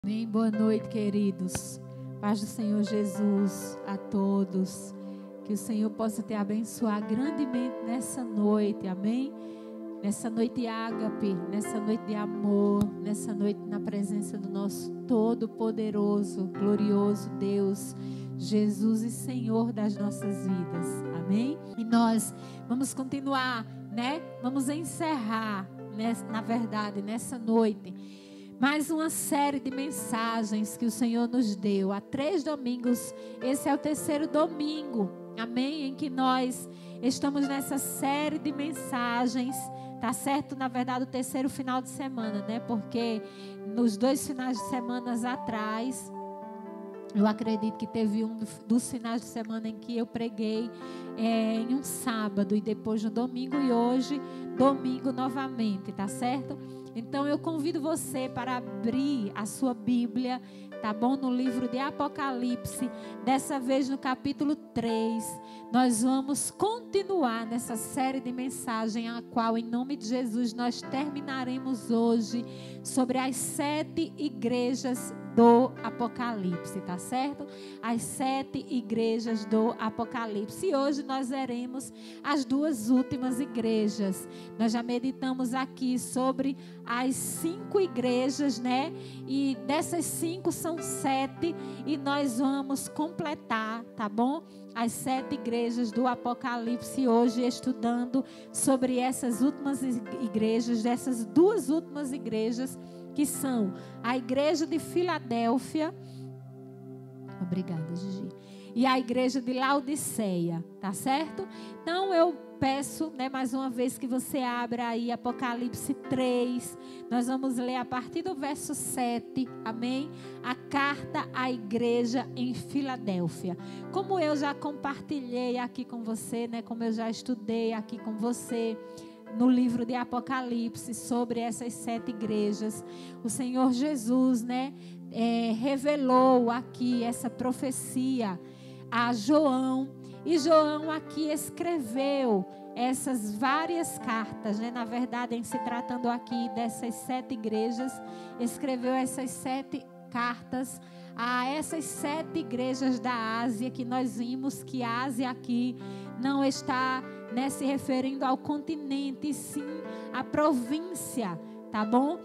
Amém. Boa noite, queridos. Paz do Senhor Jesus a todos. Que o Senhor possa te abençoar grandemente nessa noite, amém? Nessa noite ágape, nessa noite de amor, nessa noite na presença do nosso todo-poderoso, glorioso Deus, Jesus e Senhor das nossas vidas, amém? E nós vamos continuar, né? Vamos encerrar, na verdade, nessa noite, mais uma série de mensagens que o Senhor nos deu. Há 3 domingos, esse é o 3º domingo, amém? Em que nós estamos nessa série de mensagens, tá certo? Na verdade, o 3º final de semana, né? Porque nos 2 finais de semana atrás, eu acredito que teve um dos finais de semana em que eu preguei em um sábado e depois no domingo, e hoje, domingo novamente, tá certo? Então eu convido você para abrir a sua Bíblia, tá bom? No livro de Apocalipse, dessa vez no capítulo 3. Nós vamos continuar nessa série de mensagens, a qual, em nome de Jesus, nós terminaremos hoje sobre as 7 igrejas do Apocalipse, tá certo? As 7 igrejas do Apocalipse. E hoje nós veremos as 2 últimas igrejas. Nós já meditamos aqui sobre as 5 igrejas, né? E dessas 5 são 7, e nós vamos completar, tá bom? As 7 igrejas do Apocalipse hoje, estudando sobre essas últimas igrejas, dessas 2 últimas igrejas, que são a igreja de Filadélfia, obrigada, Gigi, e a igreja de Laodiceia, tá certo? Então eu peço, né, mais uma vez que você abra aí Apocalipse 3, nós vamos ler a partir do verso 7, amém? A carta à igreja em Filadélfia. Como eu já compartilhei aqui com você, né, como eu já estudei aqui com você, no livro de Apocalipse, sobre essas 7 igrejas, o Senhor Jesus, né, revelou aqui essa profecia a João, e João aqui escreveu essas várias cartas, né? Na verdade, em se tratando aqui dessas 7 igrejas, escreveu essas 7 cartas a essas 7 igrejas da Ásia, que nós vimos que a Ásia aqui não está, né, se referindo ao continente, e sim à província, tá bom?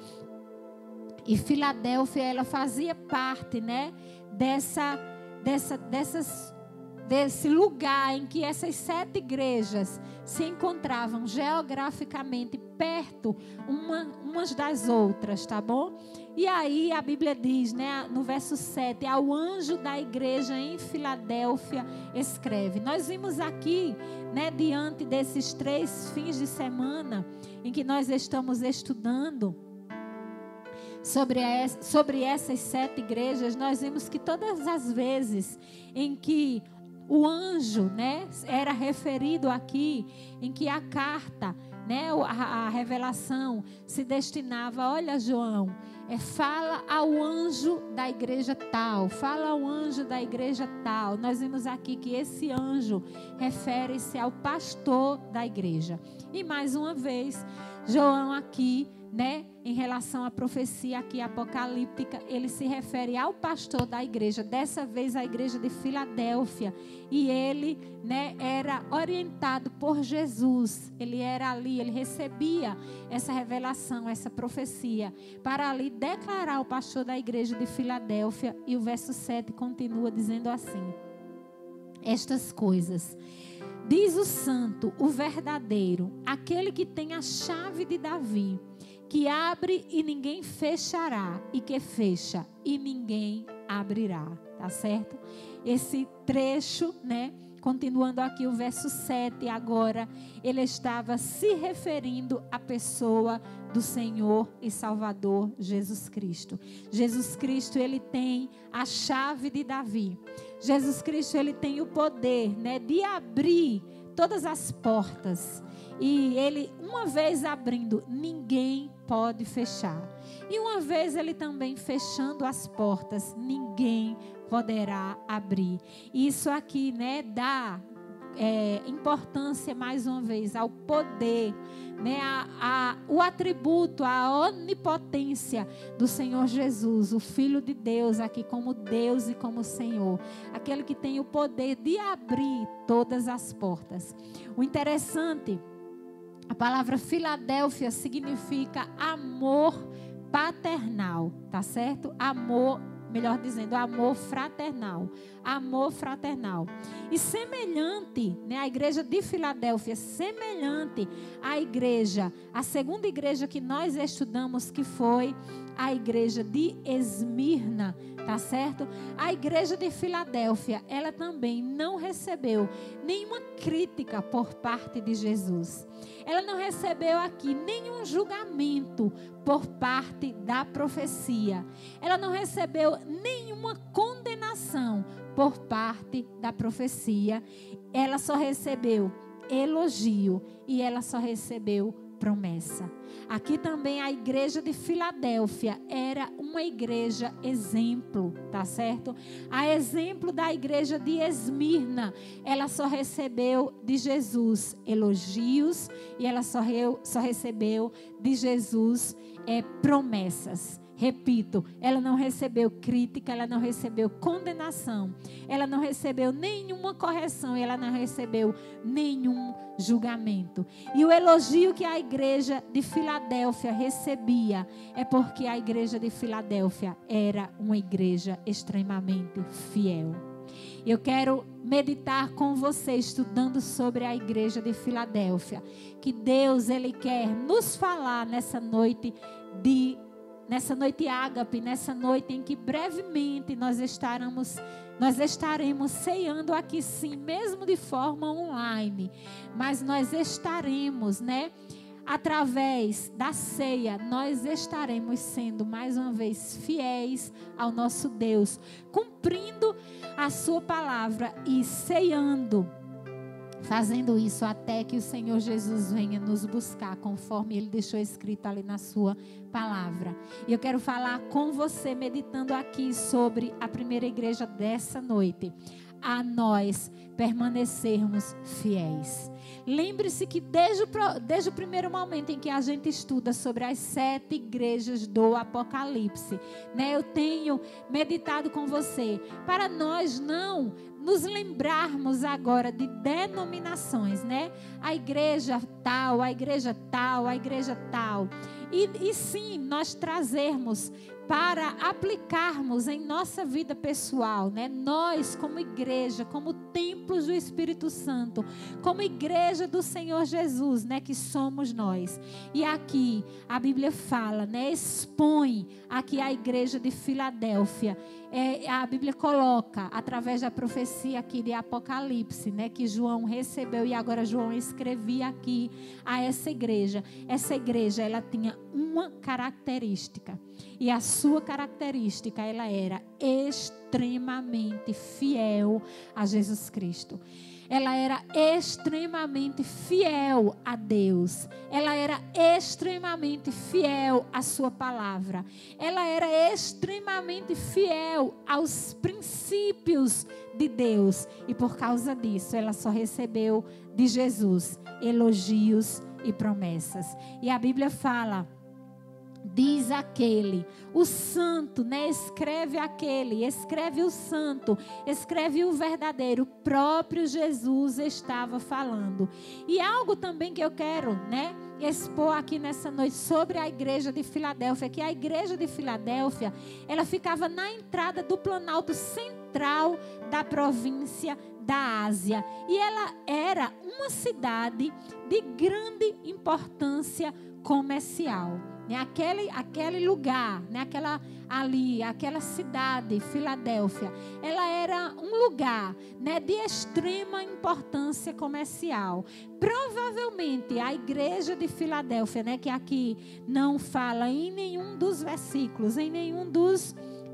E Filadélfia, ela fazia parte, né, desse lugar em que essas 7 igrejas se encontravam geograficamente perto umas das outras, tá bom? E aí a Bíblia diz, né, no verso 7, ao anjo da igreja em Filadélfia escreve. Nós vimos aqui, né, diante desses 3 fins de semana em que nós estamos estudando sobre essas 7 igrejas, nós vimos que todas as vezes em que o anjo, né, era referido aqui, em que a carta, né, a revelação se destinava, olha, João, fala ao anjo da igreja tal, fala ao anjo da igreja tal. Nós vimos aqui que esse anjo refere-se ao pastor da igreja. E mais uma vez, João aqui, né, em relação à profecia aqui apocalíptica, ele se refere ao pastor da igreja, dessa vez a igreja de Filadélfia, e ele, né, era orientado por Jesus, ele era ali, ele recebia essa revelação, essa profecia, para ali declarar o pastor da igreja de Filadélfia. E o verso 7 continua dizendo assim: estas coisas diz o santo, o verdadeiro, aquele que tem a chave de Davi, que abre e ninguém fechará, e que fecha e ninguém abrirá, tá certo? Esse trecho, né, continuando aqui o verso 7, agora ele estava se referindo à pessoa do Senhor e Salvador Jesus Cristo. Jesus Cristo, ele tem a chave de Davi. Jesus Cristo, ele tem o poder, né, de abrir todas as portas. E ele, uma vez abrindo, ninguém pode fechar. E uma vez ele também fechando as portas, ninguém poderá abrir. Isso aqui, né, dá importância mais uma vez ao poder, né, o atributo, a onipotência do Senhor Jesus, o Filho de Deus aqui como Deus e como Senhor, aquele que tem o poder de abrir todas as portas. O interessante, a palavra Filadélfia significa amor paternal, tá certo? Amor, melhor dizendo, amor fraternal. Amor fraternal. E semelhante, né, a igreja de Filadélfia, semelhante à igreja, a segunda igreja que nós estudamos, que foi a igreja de Esmirna, tá certo? A igreja de Filadélfia, ela também não recebeu nenhuma crítica por parte de Jesus. Ela não recebeu aqui nenhum julgamento por parte da profecia. Ela não recebeu nenhuma condenação por parte da profecia. Ela só recebeu elogio e ela só recebeu promessa. Aqui também a igreja de Filadélfia era uma igreja exemplo, tá certo? A exemplo da igreja de Esmirna, ela só recebeu de Jesus elogios e ela só recebeu de Jesus promessas. Repito, ela não recebeu crítica, ela não recebeu condenação, ela não recebeu nenhuma correção, ela não recebeu nenhum julgamento. E o elogio que a igreja de Filadélfia recebia é porque a igreja de Filadélfia era uma igreja extremamente fiel. Eu quero meditar com você estudando sobre a igreja de Filadélfia, que Deus, Ele quer nos falar nessa noite ágape, nessa noite em que brevemente nós estaremos ceando aqui sim, mesmo de forma online, mas nós estaremos, né, através da ceia, nós estaremos sendo mais uma vez fiéis ao nosso Deus, cumprindo a sua palavra e ceando, fazendo isso até que o Senhor Jesus venha nos buscar, conforme Ele deixou escrito ali na sua palavra. E eu quero falar com você, meditando aqui sobre a primeira igreja dessa noite, a nós permanecermos fiéis. Lembre-se que desde o primeiro momento em que a gente estuda sobre as 7 igrejas do Apocalipse, né, eu tenho meditado com você, para nós não nos lembrarmos agora de denominações, né? A igreja tal, a igreja tal, a igreja tal. E sim, nós trazermos para aplicarmos em nossa vida pessoal, né? Nós como igreja, como templos do Espírito Santo, como igreja do Senhor Jesus, né? Que somos nós. E aqui a Bíblia fala, né? Expõe aqui a igreja de Filadélfia. A Bíblia coloca, através da profecia aqui de Apocalipse, né? Que João recebeu e agora João escrevia aqui a essa igreja. Essa igreja, ela tinha uma característica. E a sua característica, ela era extremamente fiel a Jesus Cristo. Ela era extremamente fiel a Deus. Ela era extremamente fiel à sua palavra. Ela era extremamente fiel aos princípios de Deus. E por causa disso, ela só recebeu de Jesus elogios e promessas. E a Bíblia fala, diz aquele, o santo, né? Escreve o santo, escreve o verdadeiro. O próprio Jesus estava falando. E algo também que eu quero, né, expor aqui nessa noite sobre a igreja de Filadélfia, que a igreja de Filadélfia, ela ficava na entrada do planalto central da província da Ásia. E ela era uma cidade de grande importância comercial. Aquele lugar, né? Aquela cidade, Filadélfia, ela era um lugar, né, de extrema importância comercial. Provavelmente a igreja de Filadélfia, né, que aqui não fala em nenhum dos versículos,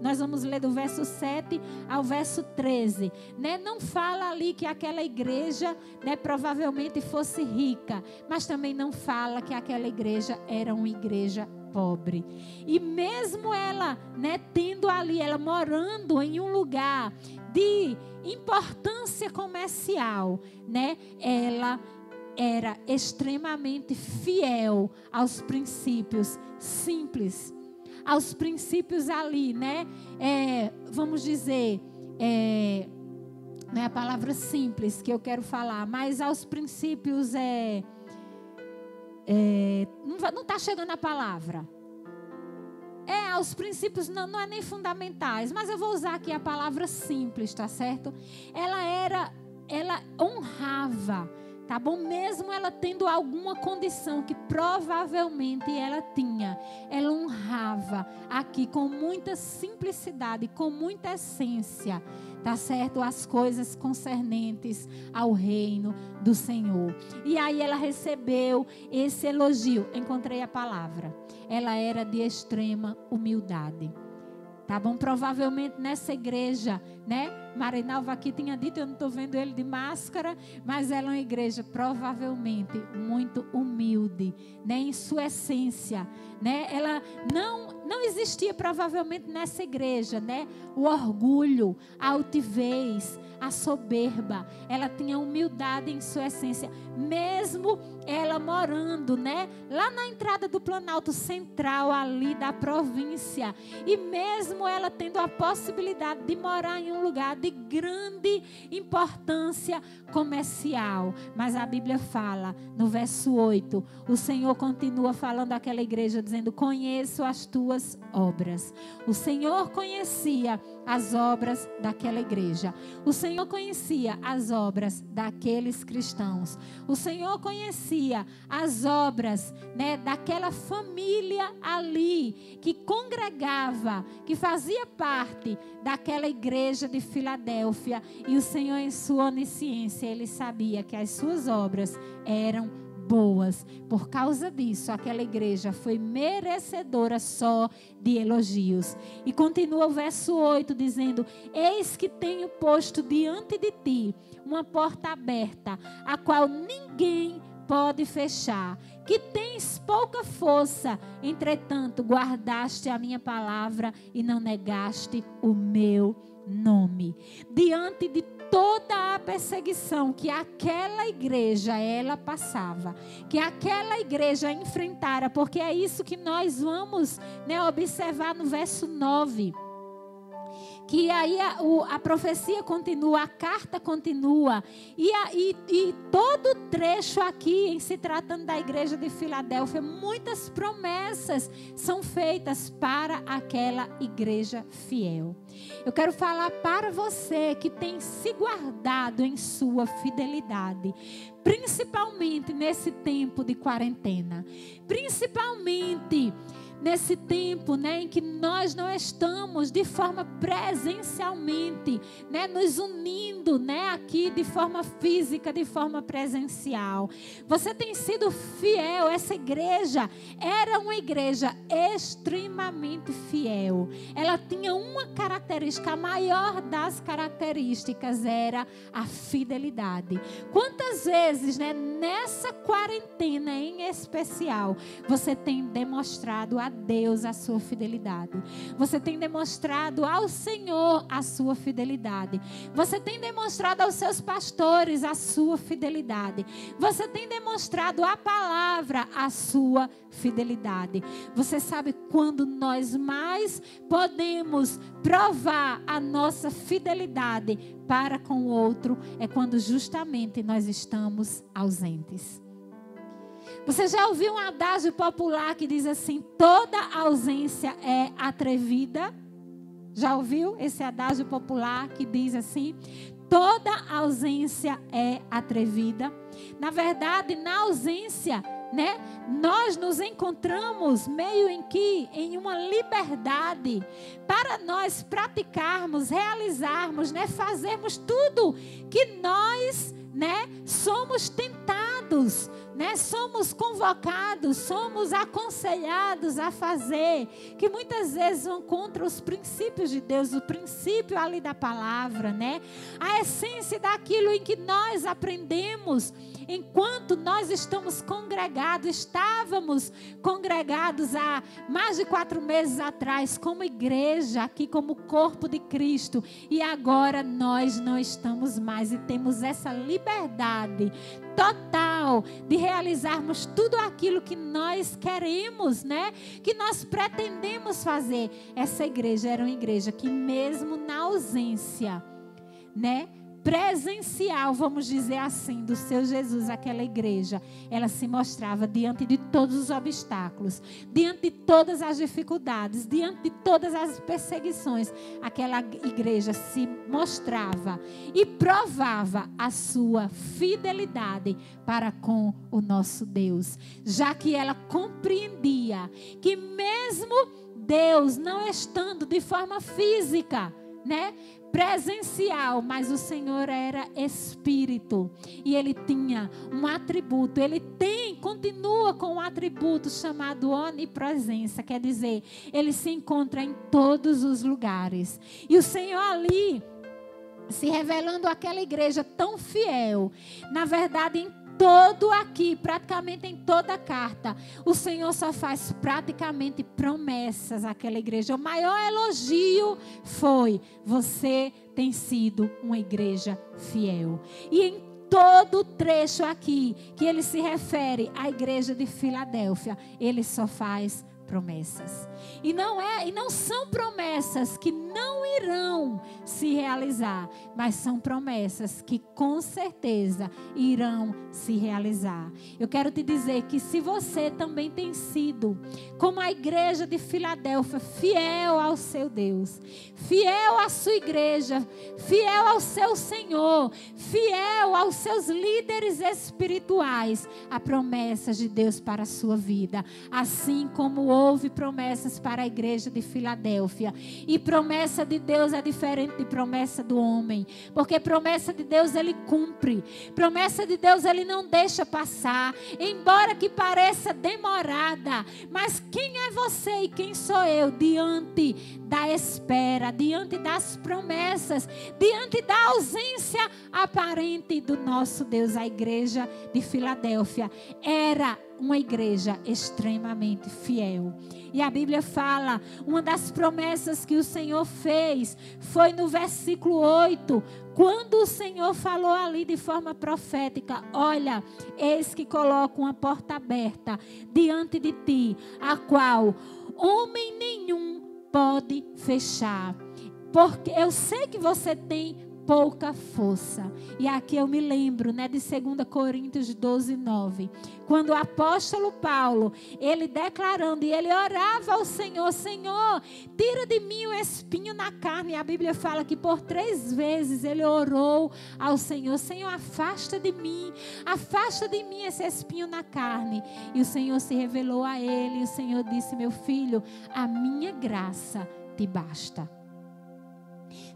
nós vamos ler do verso 7 ao verso 13, né? Não fala ali que aquela igreja, né, provavelmente fosse rica, mas também não fala que aquela igreja era uma igreja pobre. E mesmo ela, né, tendo ali, ela morando em um lugar de importância comercial, né, ela era extremamente fiel aos princípios simples, aos princípios ali, né, vamos dizer, não é a palavra simples que eu quero falar, mas aos princípios não está chegando a palavra. Aos princípios não é nem fundamentais, mas eu vou usar aqui a palavra simples, tá certo? Ela honrava, tá bom? Mesmo ela tendo alguma condição que provavelmente ela tinha, ela honrava aqui com muita simplicidade, com muita essência, tá certo? As coisas concernentes ao reino do Senhor. E aí ela recebeu esse elogio. Encontrei a palavra. Ela era de extrema humildade. Tá bom? Provavelmente nessa igreja, né? Marinalva aqui tinha dito, eu não estou vendo ele de máscara, mas ela é uma igreja provavelmente muito humilde, né? Em sua essência, né? Ela não existia provavelmente nessa igreja, né? O orgulho, a altivez, a soberba. Ela tinha humildade em sua essência, mesmo ela morando, né? Lá na entrada do Planalto Central ali da província, e mesmo ela tendo a possibilidade de morar em um lugar de grande importância comercial. Mas a Bíblia fala, no verso 8, o Senhor continua falando àquela igreja, dizendo: conheço as tuas obras. O Senhor conhecia as obras daquela igreja. O Senhor conhecia as obras daqueles cristãos. O Senhor conhecia as obras, né, daquela família ali que congregava, que fazia parte daquela igreja de Filadélfia. E o Senhor, em sua onisciência, ele sabia que as suas obras eram boas. Por causa disso, aquela igreja foi merecedora só de elogios. E continua o verso 8 dizendo: eis que tenho posto diante de ti uma porta aberta, a qual ninguém pode fechar, que tens pouca força, entretanto guardaste a minha palavra e não negaste o meu nome. Diante de toda a perseguição que aquela igreja ela passava, que aquela igreja enfrentara, porque é isso que nós vamos, né, observar no verso 9. Que aí a profecia continua, a carta continua. E todo trecho aqui, em se tratando da igreja de Filadélfia, muitas promessas são feitas para aquela igreja fiel. Eu quero falar para você que tem se guardado em sua fidelidade, principalmente nesse tempo de quarentena, principalmente nesse tempo, né, em que nós não estamos de forma presencialmente, né, nos unindo, né, aqui de forma física, de forma presencial. Você tem sido fiel. Essa igreja era uma igreja extremamente fiel. Ela tinha uma característica, a maior das características era a fidelidade. Quantas vezes, né, nessa quarentena em especial, você tem demonstrado a Deus a sua fidelidade? Você tem demonstrado ao Senhor a sua fidelidade? Você tem demonstrado aos seus pastores a sua fidelidade? Você tem demonstrado à palavra a sua fidelidade? Você sabe quando nós mais podemos provar a nossa fidelidade para com o outro? É quando justamente nós estamos ausentes. Você já ouviu um adágio popular que diz assim: toda ausência é atrevida? Já ouviu esse adágio popular que diz assim: toda ausência é atrevida? Na verdade, na ausência, né, nós nos encontramos meio em uma liberdade para nós praticarmos, realizarmos, né, fazermos tudo que nós, né, somos tentados, né, somos convocados, somos aconselhados a fazer, que muitas vezes vão contra os princípios de Deus, o princípio ali da palavra, né? A essência daquilo em que nós aprendemos enquanto nós estamos estávamos congregados há mais de 4 meses atrás, como igreja, aqui como corpo de Cristo, e agora nós não estamos mais e temos essa liberdade total de realizarmos tudo aquilo que nós queremos, né? Que nós pretendemos fazer. Essa igreja era uma igreja que mesmo na ausência, né, presencial, vamos dizer assim, do seu Jesus, aquela igreja, ela se mostrava diante de todos os obstáculos, diante de todas as dificuldades, diante de todas as perseguições. Aquela igreja se mostrava e provava a sua fidelidade para com o nosso Deus, já que ela compreendia que mesmo Deus não estando de forma física, né, presencial, mas o Senhor era Espírito e Ele tinha um atributo, continua com um atributo chamado onipresença, quer dizer, Ele se encontra em todos os lugares. E o Senhor ali, se revelando àquela igreja tão fiel, na verdade em todo aqui, praticamente em toda a carta, o Senhor só faz praticamente promessas àquela igreja. O maior elogio foi: você tem sido uma igreja fiel. E em todo o trecho aqui que ele se refere à igreja de Filadélfia, ele só faz promessas. E não são promessas que não irão se realizar, mas são promessas que com certeza irão se realizar. Eu quero te dizer que se você também tem sido, como a igreja de Filadélfia, fiel ao seu Deus, fiel à sua igreja, fiel ao seu Senhor, fiel aos seus líderes espirituais, há promessas de Deus para a sua vida, assim como houve promessas para a igreja de Filadélfia. E promessa de Deus é diferente de promessa do homem, porque promessa de Deus ele cumpre, promessa de Deus ele não deixa passar, embora que pareça demorada. Mas quem é você e quem sou eu diante da espera, diante das promessas, diante da ausência aparente do nosso Deus? A igreja de Filadélfia era uma igreja extremamente fiel. E a Bíblia fala, uma das promessas que o Senhor fez foi no versículo 8, quando o Senhor falou ali de forma profética: olha, eis que coloco uma porta aberta diante de ti, a qual homem nenhum pode fechar, porque eu sei que você tem pouca força. E aqui eu me lembro, né, de 2 Coríntios 12, 9. Quando o apóstolo Paulo, ele declarando, e ele orava ao Senhor: Senhor, tira de mim o espinho na carne. E a Bíblia fala que por 3 vezes ele orou ao Senhor: Senhor, afasta de mim esse espinho na carne. E o Senhor se revelou a ele, e o Senhor disse: meu filho, a minha graça te basta.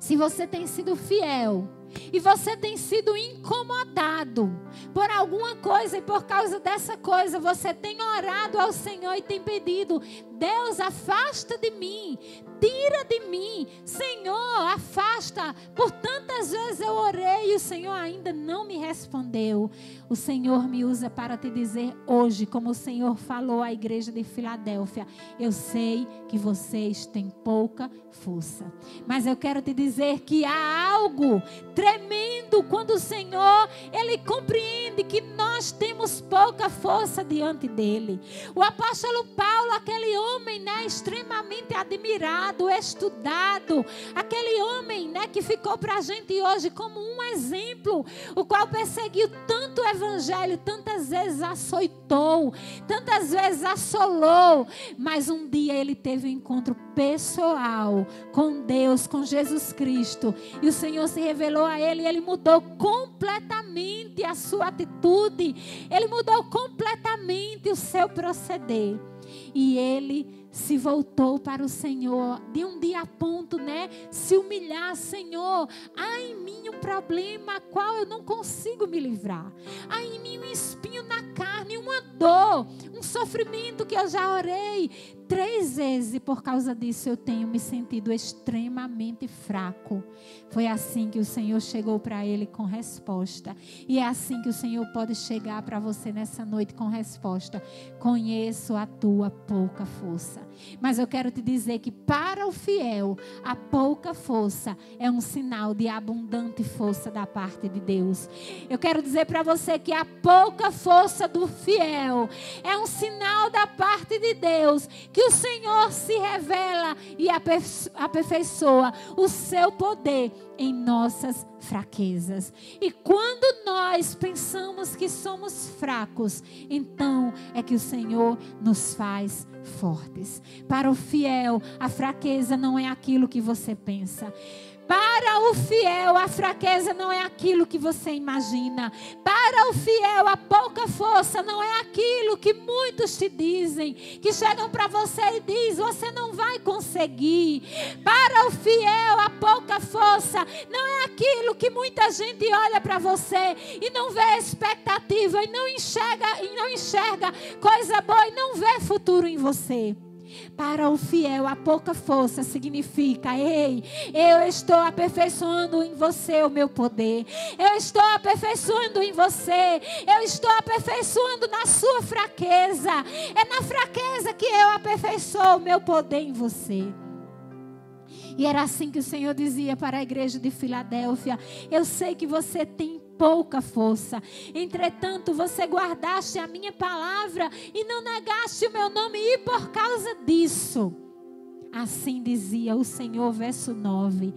Se você tem sido fiel e você tem sido incomodado por alguma coisa, e por causa dessa coisa você tem orado ao Senhor e tem pedido: Deus, afasta de mim, tira de mim, Senhor, afasta. Por tantas vezes eu orei e o Senhor ainda não me respondeu. O Senhor me usa para te dizer hoje, como o Senhor falou à igreja de Filadélfia: eu sei que vocês têm pouca força, mas eu quero te dizer que há algo tremendo quando o Senhor, Ele compreende que nós temos pouca força diante dEle. O apóstolo Paulo, aquele homem, né, extremamente admirado, estudado, aquele homem, né, que ficou para a gente hoje como um exemplo, o qual perseguiu tanto o evangelho, tantas vezes açoitou, tantas vezes assolou, mas um dia ele teve um encontro pessoal com Deus, com Jesus Cristo, e o Senhor se revelou a ele, e ele mudou completamente a sua atitude, ele mudou completamente o seu proceder, e ele se voltou para o Senhor, de um dia a ponto, né, se humilhar: Senhor, há em mim um problema a qual eu não consigo me livrar, há em mim um espinho na carne nenhuma dor, um sofrimento que eu já orei 3 vezes, e por causa disso eu tenho me sentido extremamente fraco. Foi assim que o Senhor chegou para ele com resposta. E é assim que o Senhor pode chegar para você nessa noite com resposta. Conheço a tua pouca força. Mas eu quero te dizer que para o fiel, a pouca força é um sinal de abundante força da parte de Deus. Eu quero dizer para você que a pouca força do fiel é um sinal da parte de Deus, que o Senhor se revela e aperfeiçoa o seu poder em nossas fraquezas. E quando nós pensamos que somos fracos, então é que o Senhor nos faz fortes. Para o fiel, a fraqueza não é aquilo que você pensa. Para o fiel, a fraqueza não é aquilo que você imagina. Para o fiel, a pouca força não é aquilo que muitos te dizem, que chegam para você e dizem, você não vai conseguir. Para o fiel, a pouca força não é aquilo que muita gente olha para você e não vê expectativa, e não enxerga coisa boa, e não vê futuro em você. Para o fiel, a pouca força significa: ei, eu estou aperfeiçoando em você o meu poder. Eu estou aperfeiçoando em você. Eu estou aperfeiçoando na sua fraqueza. É na fraqueza que eu aperfeiçoo o meu poder em você. E era assim que o Senhor dizia para a igreja de Filadélfia: eu sei que você tem pouca força, entretanto você guardaste a minha palavra e não negaste o meu nome, e por causa disso, assim dizia o Senhor, verso 9,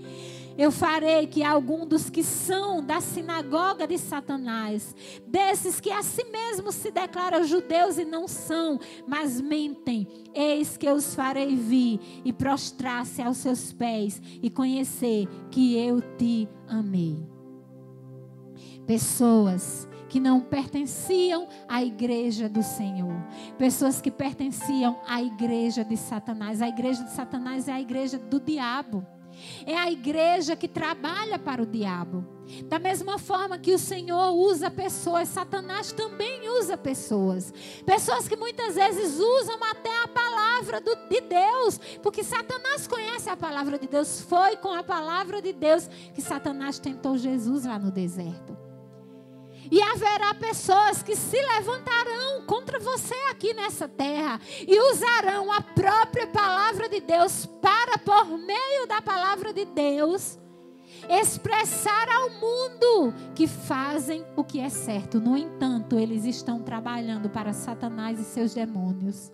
eu farei que algum dos que são da sinagoga de Satanás, desses que a si mesmos se declaram judeus e não são, mas mentem, eis que eu os farei vir e prostrar-se aos seus pés e conhecer que eu te amei. Pessoas que não pertenciam à igreja do Senhor. Pessoas que pertenciam à igreja de Satanás. A igreja de Satanás é a igreja do diabo. É a igreja que trabalha para o diabo. Da mesma forma que o Senhor usa pessoas, Satanás também usa pessoas. Pessoas que muitas vezes usam até a palavra de Deus. Porque Satanás conhece a palavra de Deus. Foi com a palavra de Deus que Satanás tentou Jesus lá no deserto. E haverá pessoas que se levantarão contra você aqui nessa terra e usarão a própria palavra de Deus para, por meio da palavra de Deus, expressar ao mundo que fazem o que é certo. No entanto, eles estão trabalhando para Satanás e seus demônios.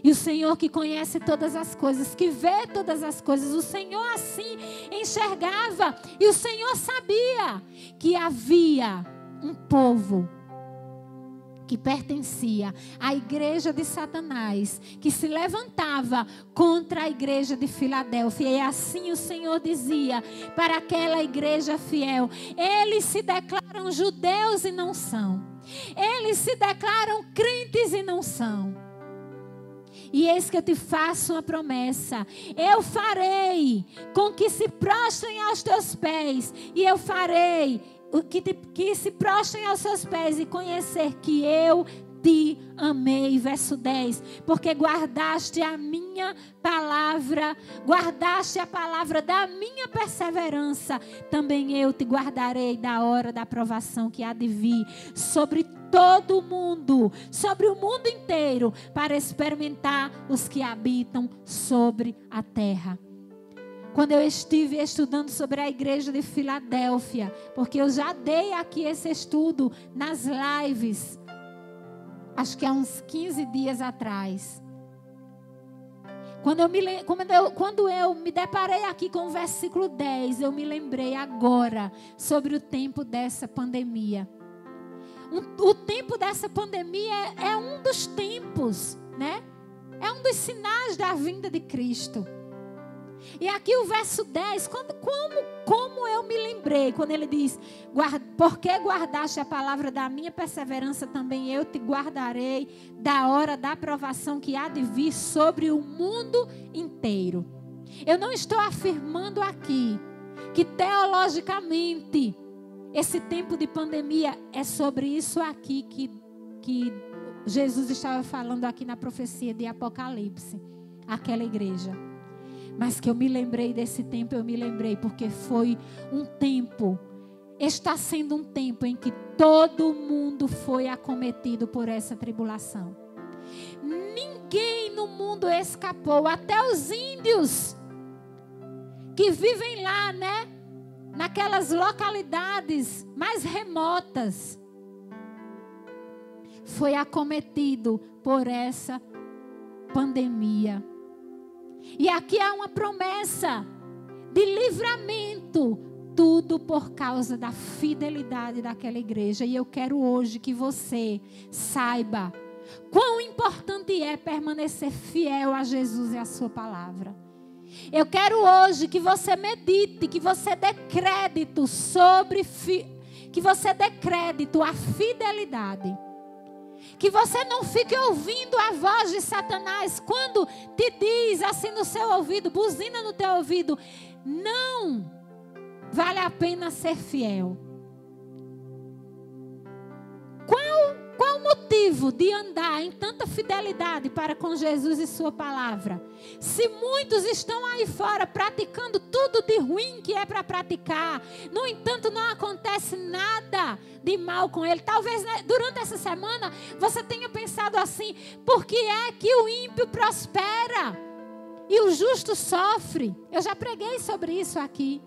E o Senhor, que conhece todas as coisas, que vê todas as coisas, o Senhor assim enxergava, e o Senhor sabia que havia um povo que pertencia à igreja de Satanás, que se levantava contra a igreja de Filadélfia. E assim o Senhor dizia para aquela igreja fiel: eles se declaram judeus e não são. Eles se declaram crentes e não são. E eis que eu te faço uma promessa: eu farei com que se prostrem aos teus pés, e eu farei que se prostrem aos seus pés e conhecer que eu te amei. Verso 10, porque guardaste a minha palavra, guardaste a palavra da minha perseverança, também eu te guardarei da hora da provação que há de vir sobre todo o mundo, sobre o mundo inteiro, para experimentar os que habitam sobre a terra. Quando eu estive estudando sobre a igreja de Filadélfia, porque eu já dei aqui esse estudo nas lives, acho que há uns 15 dias atrás. Quando eu me deparei aqui com o versículo 10, eu me lembrei agora sobre o tempo dessa pandemia. O tempo dessa pandemia é um dos tempos, né? É um dos sinais da vinda de Cristo. E aqui o verso 10, como eu me lembrei, quando ele diz: porque guardaste a palavra da minha perseverança, também eu te guardarei da hora da provação que há de vir sobre o mundo inteiro. Eu não estou afirmando aqui que teologicamente esse tempo de pandemia é sobre isso aqui que Jesus estava falando aqui na profecia de Apocalipse, aquela igreja. Mas que eu me lembrei desse tempo, eu me lembrei porque foi um tempo, está sendo um tempo em que todo mundo foi acometido por essa tribulação. Ninguém no mundo escapou, até os índios que vivem lá, né? Naquelas localidades mais remotas, foi acometido por essa pandemia. E aqui há uma promessa de livramento, tudo por causa da fidelidade daquela igreja. E eu quero hoje que você saiba quão importante é permanecer fiel a Jesus e a sua palavra. Eu quero hoje que você medite, que você dê crédito que você dê crédito à fidelidade. Que você não fique ouvindo a voz de Satanás quando te diz assim no seu ouvido, buzina no teu ouvido, não vale a pena ser fiel. Qual o motivo de andar em tanta fidelidade para com Jesus e sua palavra? Se muitos estão aí fora praticando tudo de ruim que é para praticar, no entanto não acontece nada de mal com ele. Talvez, né, durante essa semana você tenha pensado assim, por que é que o ímpio prospera e o justo sofre? Eu já preguei sobre isso aqui.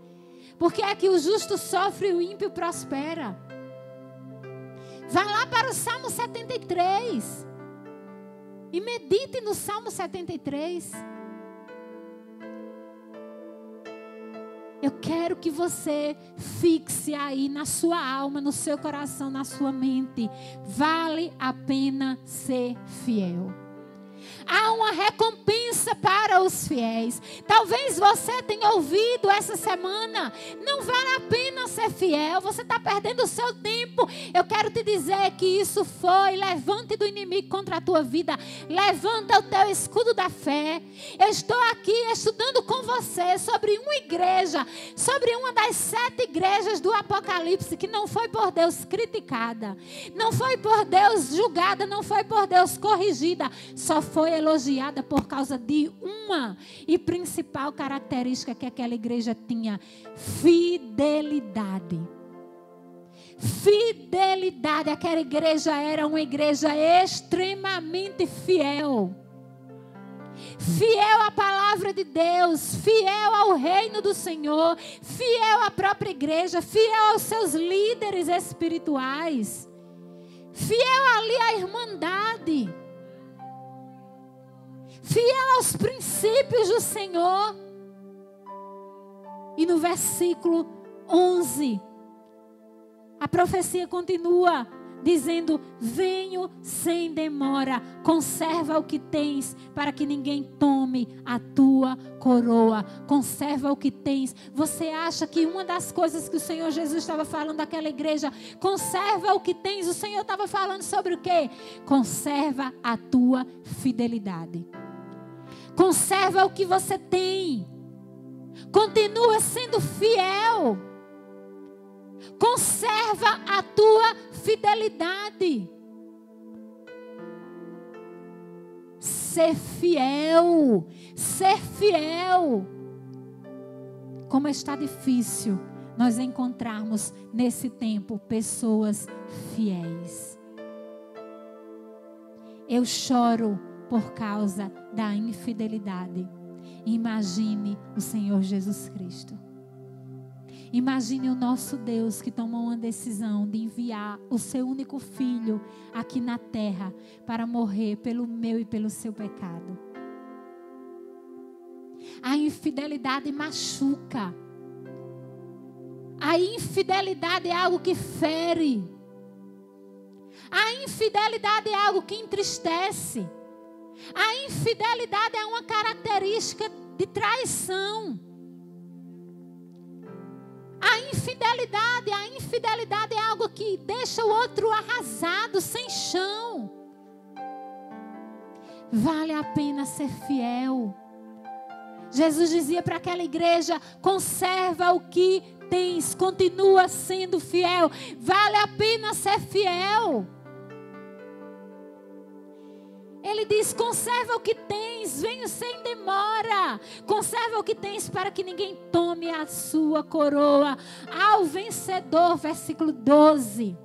Por que é que o justo sofre e o ímpio prospera? Vá lá para o Salmo 73 e medite no Salmo 73. Eu quero que você fixe aí na sua alma, no seu coração, na sua mente. Vale a pena ser fiel. Há uma recompensa para os fiéis. Talvez você tenha ouvido essa semana, não vale a pena ser fiel, você está perdendo o seu tempo. Eu quero te dizer que isso foi levante do inimigo contra a tua vida. Levanta o teu escudo da fé. Eu estou aqui estudando com você sobre uma igreja, sobre uma das 7 igrejas do Apocalipse, que não foi por Deus criticada, não foi por Deus julgada, não foi por Deus corrigida, só foi elogiada por causa de uma e principal característica que aquela igreja tinha: fidelidade. Fidelidade. Aquela igreja era uma igreja extremamente fiel. Fiel à palavra de Deus, fiel ao reino do Senhor, fiel à própria igreja, fiel aos seus líderes espirituais, fiel ali à irmandade, fiel aos princípios do Senhor. E no versículo 11, a profecia continua dizendo: venho sem demora, conserva o que tens, para que ninguém tome a tua coroa. Conserva o que tens. Você acha que uma das coisas que o Senhor Jesus estava falando daquela igreja, conserva o que tens, o Senhor estava falando sobre o quê? Conserva a tua fidelidade. Conserva o que você tem. Continua sendo fiel. Conserva a tua fidelidade. Ser fiel. Ser fiel. Como está difícil nós encontrarmos nesse tempo pessoas fiéis. Eu choro por causa da infidelidade. Imagine o Senhor Jesus Cristo. Imagine o nosso Deus que tomou uma decisão de enviar o seu único filho aqui na terra para morrer pelo meu e pelo seu pecado. A infidelidade machuca. A infidelidade é algo que fere. A infidelidade é algo que entristece. A infidelidade é uma característica de traição. A infidelidade é algo que deixa o outro arrasado, sem chão. Vale a pena ser fiel. Jesus dizia para aquela igreja: conserva o que tens, continua sendo fiel. Vale a pena ser fiel. Ele diz: conserva o que tens, venho sem demora. Conserva o que tens para que ninguém tome a sua coroa. Ao vencedor, versículo 12.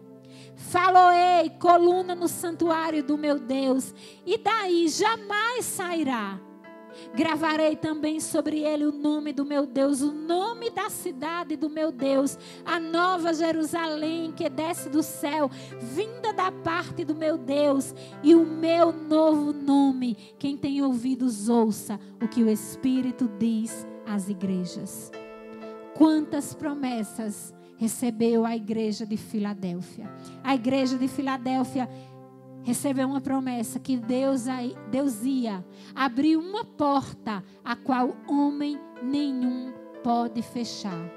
Faloei, coluna no santuário do meu Deus, e daí jamais sairá. Gravarei também sobre ele o nome do meu Deus, o nome da cidade do meu Deus, a nova Jerusalém que desce do céu, vinda da parte do meu Deus, e o meu novo nome. Quem tem ouvidos, ouça o que o Espírito diz às igrejas. Quantas promessas recebeu a igreja de Filadélfia? A igreja de Filadélfia recebeu uma promessa que Deus ia abrir uma porta a qual homem nenhum pode fechar.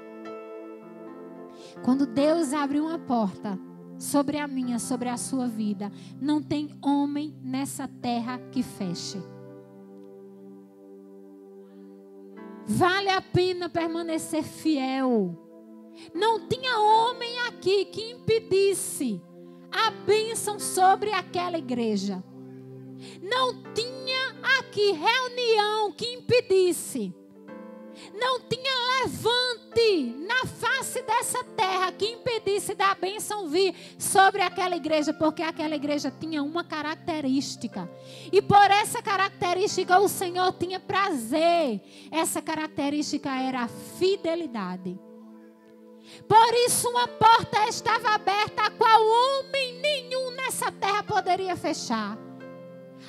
Quando Deus abre uma porta sobre a minha, sobre a sua vida, não tem homem nessa terra que feche. Vale a pena permanecer fiel. Não tinha homem aqui que impedisse a bênção sobre aquela igreja. Não tinha aqui reunião que impedisse. Não tinha levante na face dessa terra que impedisse da bênção vir sobre aquela igreja, porque aquela igreja tinha uma característica. E por essa característica o Senhor tinha prazer. Essa característica era a fidelidade. Por isso uma porta estava aberta a qual homem nenhum nessa terra poderia fechar.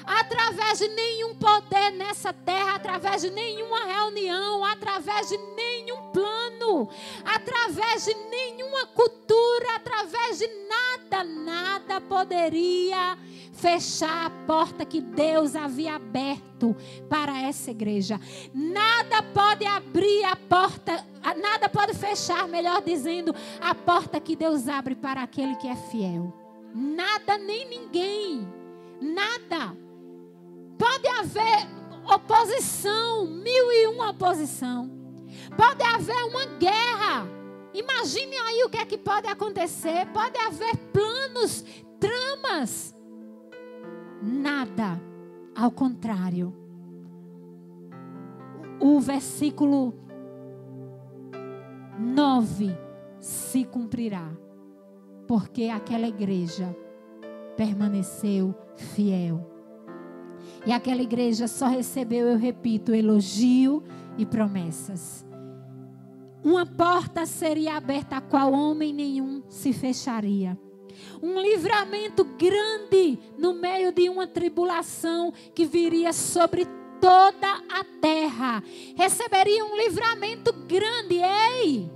Através de nenhum poder nessa terra, através de nenhuma reunião, através de nenhum plano, através de nenhuma cultura, através de nada poderia fechar a porta que Deus havia aberto para essa igreja. Nada pode abrir a porta, nada pode fechar, melhor dizendo, a porta que Deus abre para aquele que é fiel. Nada nem ninguém, nada. Pode haver oposição, 1001 oposição. Pode haver uma guerra. Imagine aí o que é que pode acontecer. Pode haver planos, tramas. Nada, ao contrário. O versículo 9 se cumprirá, porque aquela igreja permaneceu fiel. E aquela igreja só recebeu, eu repito, elogio e promessas. Uma porta seria aberta a qual homem nenhum se fecharia. Um livramento grande no meio de uma tribulação que viria sobre toda a terra. Receberia um livramento grande. Ei,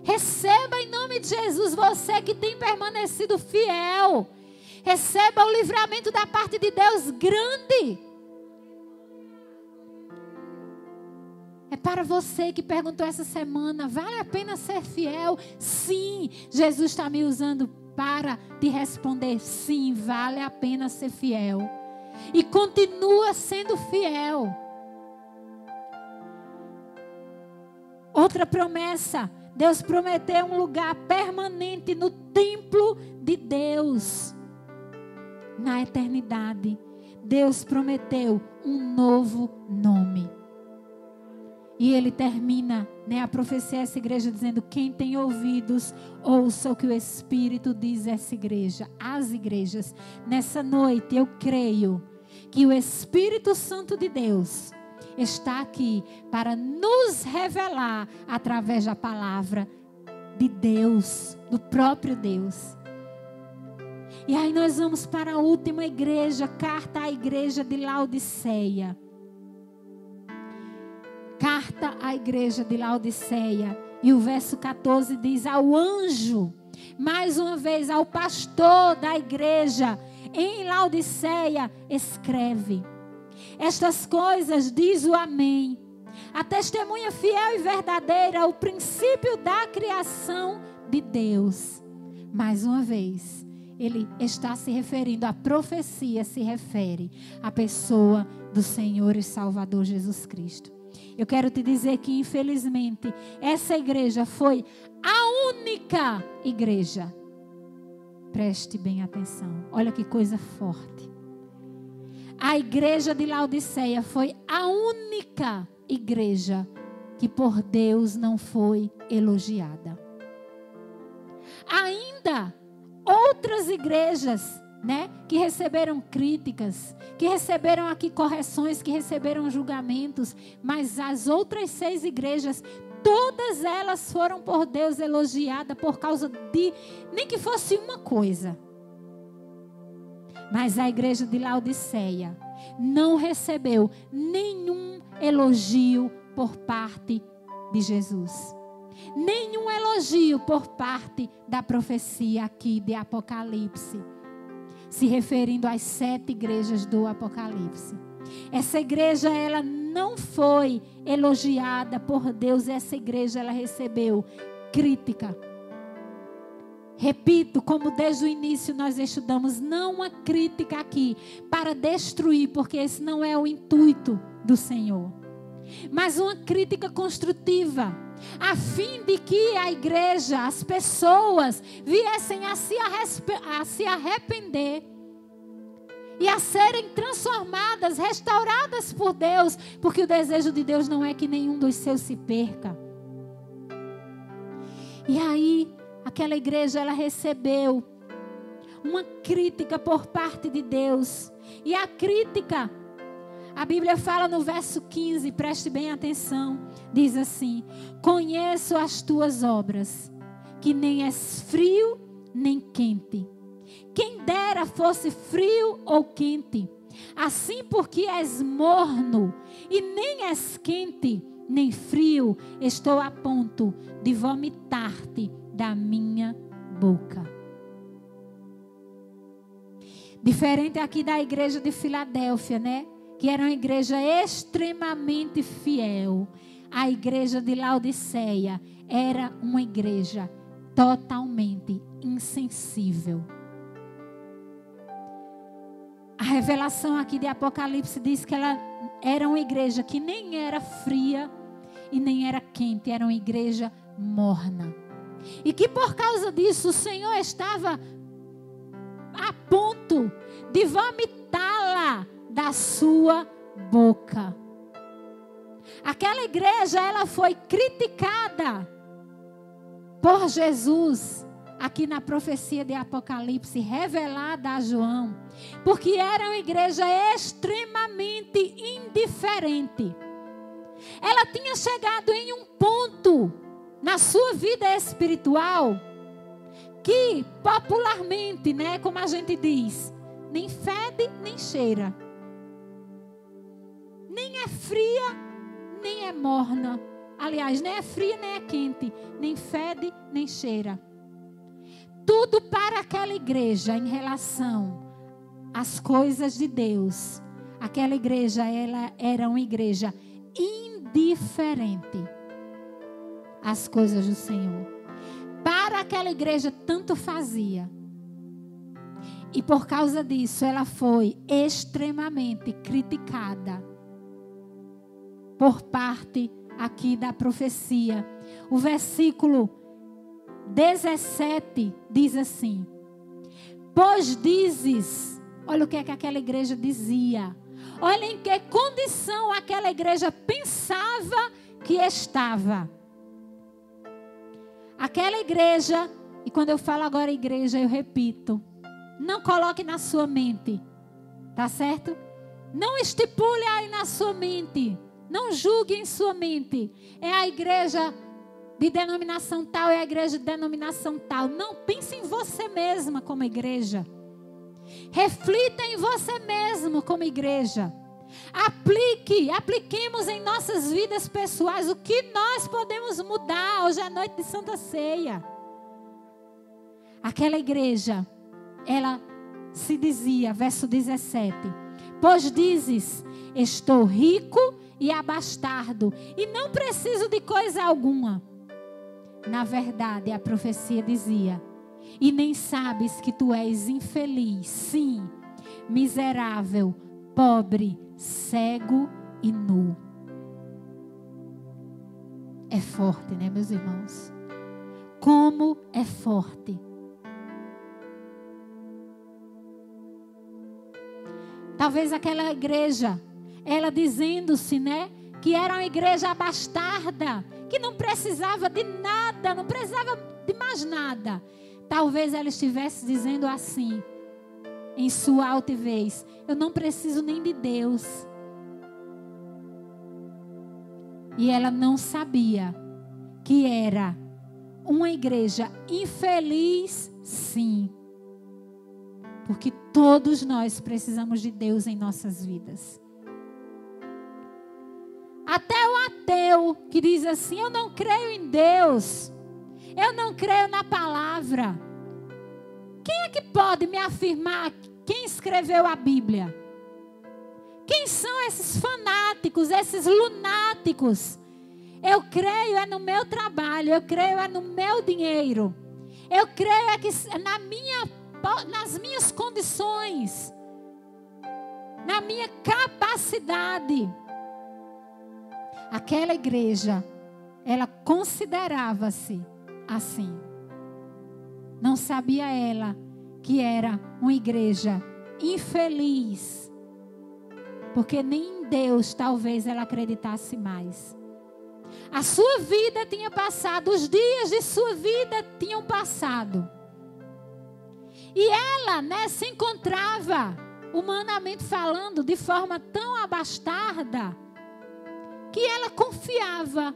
receba em nome de Jesus, você que tem permanecido fiel. Receba o livramento da parte de Deus grande. É para você que perguntou essa semana, vale a pena ser fiel? Sim, Jesus está me usando para te responder, sim, vale a pena ser fiel. E continua sendo fiel. Outra promessa, Deus prometeu um lugar permanente no templo de Deus. Na eternidade, Deus prometeu um novo nome. E ele termina, a profecia dessa igreja dizendo: quem tem ouvidos, ouça o que o Espírito diz a essa igreja, às igrejas. Nessa noite eu creio que o Espírito Santo de Deus está aqui para nos revelar através da palavra de Deus, do próprio Deus. E aí nós vamos para a última igreja, carta à igreja de Laodiceia. Carta à igreja de Laodiceia. E o verso 14 diz: ao anjo, mais uma vez ao pastor da igreja em Laodiceia, escreve: estas coisas diz o Amém, a testemunha fiel e verdadeira, o princípio da criação de Deus. Mais uma vez, ele está se referindo, a profecia se refere à pessoa do Senhor e Salvador Jesus Cristo. Eu quero te dizer que, infelizmente, essa igreja foi a única igreja. Preste bem atenção. Olha que coisa forte. A igreja de Laodiceia foi a única igreja que por Deus não foi elogiada. Ainda outras igrejas, né, que receberam críticas, que receberam aqui correções, que receberam julgamentos, mas as outras 6 igrejas, todas elas foram por Deus elogiadas por causa de, nem que fosse uma coisa. Mas a igreja de Laodiceia não recebeu nenhum elogio por parte de Jesus. Nenhum elogio por parte da profecia aqui de Apocalipse. Se referindo às 7 igrejas do Apocalipse. Essa igreja, ela não foi elogiada por Deus. Essa igreja, ela recebeu crítica. Repito, como desde o início nós estudamos, não uma crítica aqui para destruir, porque esse não é o intuito do Senhor. Mas uma crítica construtiva, a fim de que a igreja, as pessoas, viessem a se arrepender e a serem transformadas, restauradas por Deus, porque o desejo de Deus não é que nenhum dos seus se perca. E aí, aquela igreja, ela recebeu uma crítica por parte de Deus. E a crítica, a Bíblia fala no verso 15, preste bem atenção, diz assim: conheço as tuas obras, que nem és frio nem quente. Quem dera fosse frio ou quente. Assim, porque és morno e nem és quente nem frio, estou a ponto de vomitar-te da minha boca. Diferente aqui da igreja de Filadélfia, né? Que era uma igreja extremamente fiel. A igreja de Laodiceia era uma igreja totalmente insensível. A revelação aqui de Apocalipse diz que ela era uma igreja que nem era fria e nem era quente, era uma igreja morna. E que por causa disso o Senhor estava a ponto de vomitá-la da sua boca. Aquela igreja, ela foi criticada por Jesus aqui na profecia de Apocalipse, revelada a João, porque era uma igreja extremamente indiferente. Ela tinha chegado em um ponto na sua vida espiritual que popularmente, né, como a gente diz, nem fede nem cheira, nem é fria nem é morna. Aliás, nem é fria nem é quente, nem fede nem cheira. Tudo para aquela igreja em relação às coisas de Deus. Aquela igreja, ela era uma igreja indiferente às coisas do Senhor. Para aquela igreja tanto fazia. E por causa disso ela foi extremamente criticada por parte aqui da profecia. O versículo 17 diz assim: pois dizes, olha o que é que aquela igreja dizia. Olha em que condição aquela igreja pensava que estava. Aquela igreja, e quando eu falo agora igreja, eu repito, não coloque na sua mente, tá certo? Não estipule aí na sua mente, não julgue em sua mente. É a igreja de denominação tal, é a igreja de denominação tal. Não, pense em você mesma como igreja. Reflita em você mesmo como igreja. Apliquemos em nossas vidas pessoais o que nós podemos mudar. Hoje é noite de Santa Ceia. Aquela igreja, ela se dizia, verso 17: pois dizes, estou rico e abastado, e não preciso de coisa alguma. Na verdade, a profecia dizia: e nem sabes que tu és infeliz, sim, miserável, pobre, cego e nu. É forte, né, meus irmãos? Como é forte. Talvez aquela igreja, ela dizendo-se, né, que era uma igreja abastarda, que não precisava de nada, não precisava de mais nada. Talvez ela estivesse dizendo assim, em sua altivez: eu não preciso nem de Deus. E ela não sabia que era uma igreja infeliz, sim. Porque todos nós precisamos de Deus em nossas vidas. Até o ateu que diz assim: eu não creio em Deus, eu não creio na palavra. Quem é que pode me afirmar quem escreveu a Bíblia? Quem são esses fanáticos, esses lunáticos? Eu creio é no meu trabalho, eu creio é no meu dinheiro. Eu creio é que nas minhas condições, na minha capacidade. Aquela igreja, ela considerava-se assim. Não sabia ela que era uma igreja infeliz, porque nem em Deus talvez ela acreditasse mais. A sua vida tinha passado, os dias de sua vida tinham passado. E ela, né, se encontrava, humanamente falando, de forma tão abastarda, que ela confiava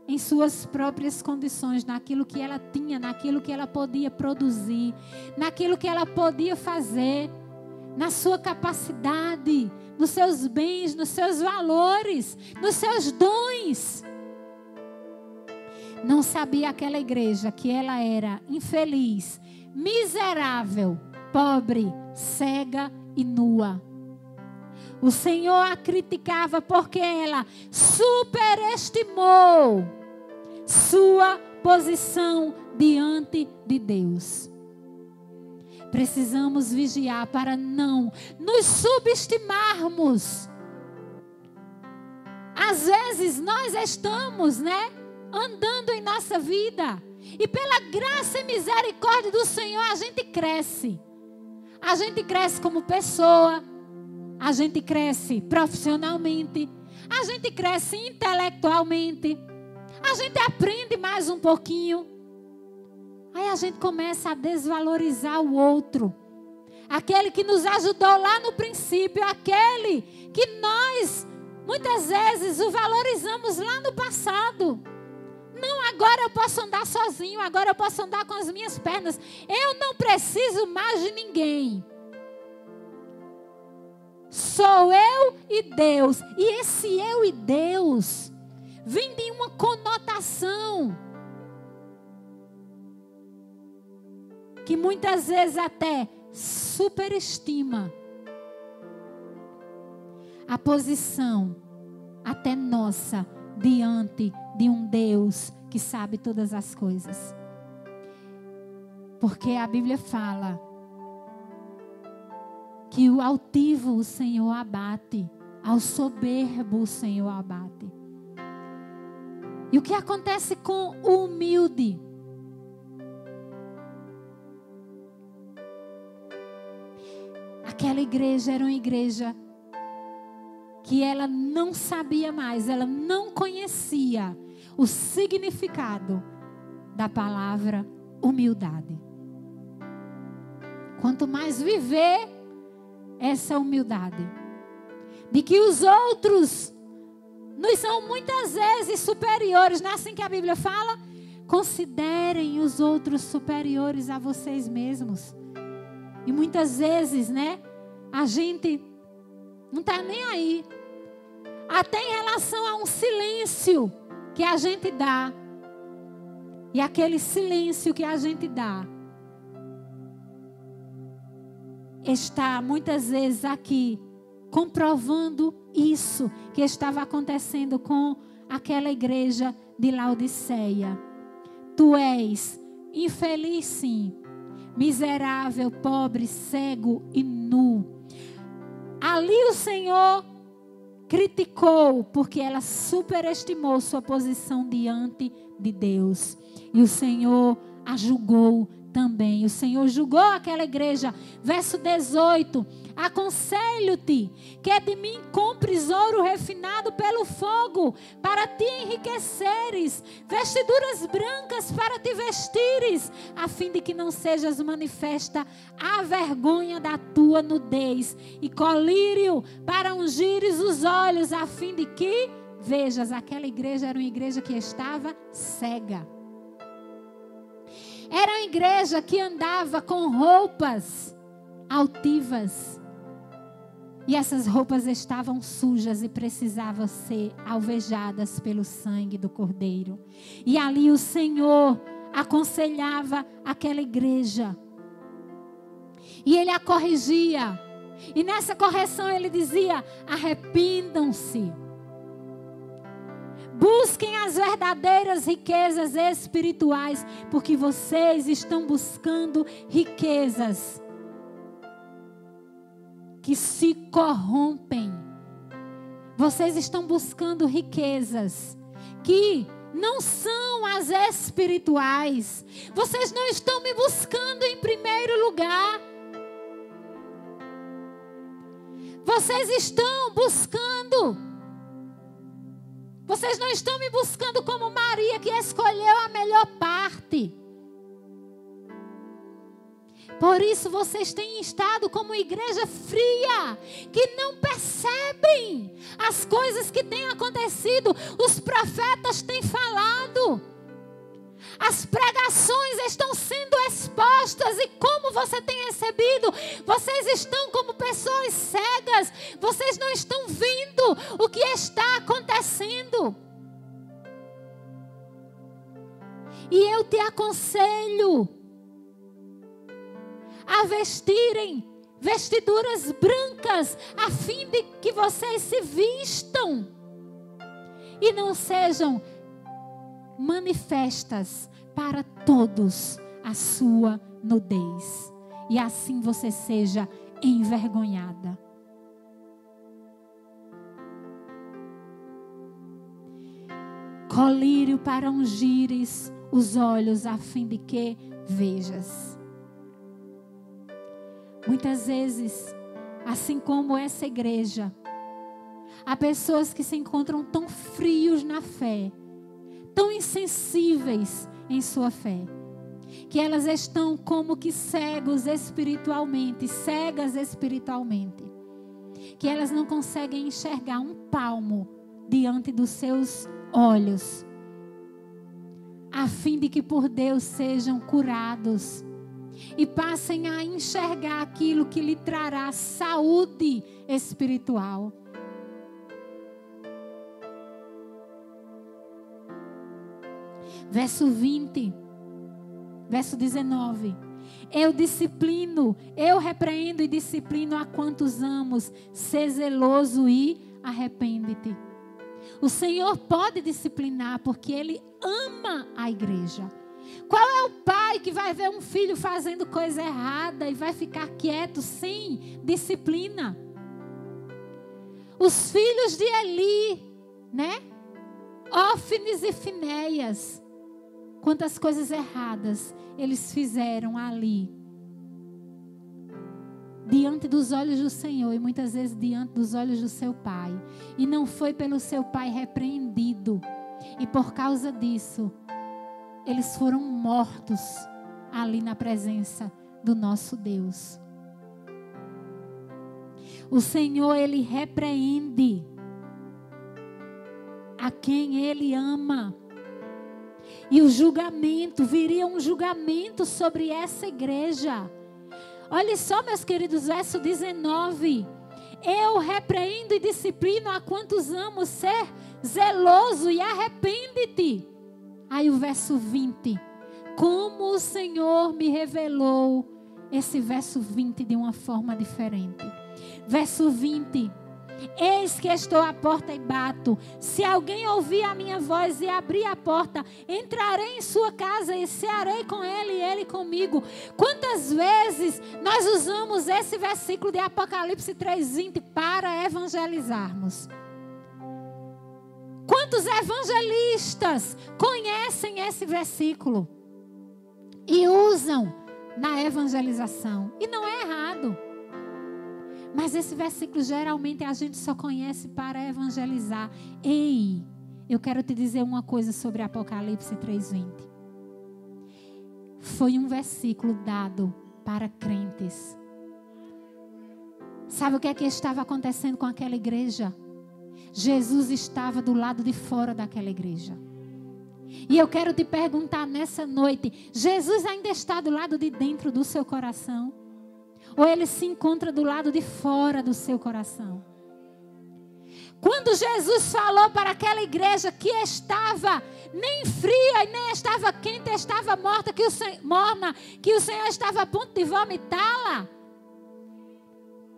em suas próprias condições, naquilo que ela tinha, naquilo que ela podia produzir, naquilo que ela podia fazer, na sua capacidade, nos seus bens, nos seus valores, nos seus dons. Não sabia aquela igreja que ela era infeliz, miserável, pobre, cega e nua. O Senhor a criticava porque ela superestimou sua posição diante de Deus. Precisamos vigiar para não nos subestimarmos. Às vezes nós estamos, né, andando em nossa vida, e pela graça e misericórdia do Senhor a gente cresce. A gente cresce como pessoa, a gente cresce profissionalmente, a gente cresce intelectualmente, a gente aprende mais um pouquinho. Aí a gente começa a desvalorizar o outro, aquele que nos ajudou lá no princípio, aquele que nós muitas vezes o valorizamos lá no passado. Não, agora eu posso andar sozinho, agora eu posso andar com as minhas pernas. Eu não preciso mais de ninguém. Sou eu e Deus. E esse eu e Deus vem de uma conotação que muitas vezes até superestima a posição até nossa diante de um Deus que sabe todas as coisas. Porque a Bíblia fala que o altivo o Senhor abate, ao soberbo o Senhor abate. E o que acontece com o humilde? Aquela igreja era uma igreja que ela não sabia mais, ela não conhecia o significado da palavra humildade. Quanto mais viver essa humildade, de que os outros nos são muitas vezes superiores, não é assim que a Bíblia fala? Considerem os outros superiores a vocês mesmos. E muitas vezes, né, a gente não está nem aí. Até em relação a um silêncio que a gente dá. E aquele silêncio que a gente dá está muitas vezes aqui comprovando isso que estava acontecendo com aquela igreja de Laodiceia. Tu és infeliz, sim, miserável, pobre, cego e nu. Ali o Senhor criticou porque ela superestimou sua posição diante de Deus. E o Senhor a julgou também. O Senhor julgou aquela igreja. Verso 18. Aconselho-te que de mim compres ouro refinado pelo fogo, para te enriqueceres, vestiduras brancas para te vestires, a fim de que não sejas manifesta a vergonha da tua nudez, e colírio para ungires os olhos, a fim de que vejas. Aquela igreja era uma igreja que estava cega. Era uma igreja que andava com roupas altivas. E essas roupas estavam sujas e precisavam ser alvejadas pelo sangue do Cordeiro. E ali o Senhor aconselhava aquela igreja. E Ele a corrigia. E nessa correção Ele dizia: arrependam-se. Busquem as verdadeiras riquezas espirituais, porque vocês estão buscando riquezas que se corrompem. Vocês estão buscando riquezas que não são as espirituais. Vocês não estão me buscando em primeiro lugar. Vocês estão buscando. Vocês não estão me buscando como Maria, que escolheu a melhor parte. Por isso vocês têm estado como igreja fria, que não percebem as coisas que têm acontecido. Os profetas têm falado. As pregações estão sendo expostas. E como você tem recebido? Vocês estão como pessoas cegas. Vocês não estão vendo o que está acontecendo. E eu te aconselho a vestirem vestiduras brancas, a fim de que vocês se vistam e não sejam manifestas para todos a sua nudez, e assim você seja envergonhada. Colírio para ungires os olhos, a fim de que vejas. Muitas vezes, assim como essa igreja, há pessoas que se encontram tão frios na fé, tão insensíveis em sua fé, que elas estão como que cegas espiritualmente, que elas não conseguem enxergar um palmo diante dos seus olhos, a fim de que por Deus sejam curados e passem a enxergar aquilo que lhe trará saúde espiritual. Verso 20, verso 19. Eu disciplino, eu repreendo e disciplino a quantos amo. Sê zeloso e arrepende-te. O Senhor pode disciplinar porque Ele ama a igreja. Qual é o pai que vai ver um filho fazendo coisa errada e vai ficar quieto sem disciplina? Os filhos de Eli, né? Ófines e Finéias. Quantas coisas erradas eles fizeram ali, diante dos olhos do Senhor, e muitas vezes diante dos olhos do seu pai. E não foi pelo seu pai repreendido. E por causa disso, eles foram mortos ali na presença do nosso Deus. O Senhor, Ele repreende a quem Ele ama. E o julgamento, viria um julgamento sobre essa igreja. Olha só, meus queridos, verso 19. Eu repreendo e disciplino a quantos amo. Ser zeloso e arrepende-te. Aí o verso 20. Como o Senhor me revelou esse verso 20 de uma forma diferente. Verso 20. Eis que estou à porta e bato. Se alguém ouvir a minha voz e abrir a porta, entrarei em sua casa e cearei com ele e ele comigo. Quantas vezes nós usamos esse versículo de Apocalipse 3:20 para evangelizarmos? Quantos evangelistas conhecem esse versículo e usam na evangelização. E não é errado. Mas esse versículo geralmente a gente só conhece para evangelizar. Ei, eu quero te dizer uma coisa sobre Apocalipse 3:20. Foi um versículo dado para crentes. Sabe o que é que estava acontecendo com aquela igreja? Jesus estava do lado de fora daquela igreja. E eu quero te perguntar nessa noite, Jesus ainda está do lado de dentro do seu coração? Ou ele se encontra do lado de fora do seu coração? Quando Jesus falou para aquela igreja que estava nem fria e nem estava quente, estava morna, que o Senhor estava a ponto de vomitá-la,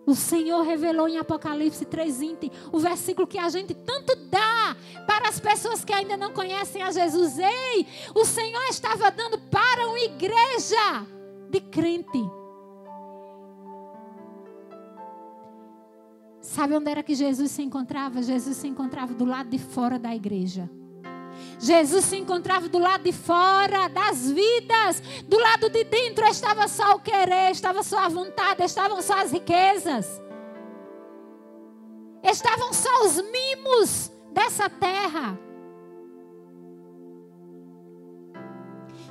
o Senhor revelou em Apocalipse 3:20, o versículo que a gente tanto dá para as pessoas que ainda não conhecem a Jesus. Ei, o Senhor estava dando para uma igreja de crente. Sabe onde era que Jesus se encontrava? Jesus se encontrava do lado de fora da igreja. Jesus se encontrava do lado de fora das vidas. Do lado de dentro estava só o querer, estava só a vontade, estavam só as riquezas. Estavam só os mimos dessa terra.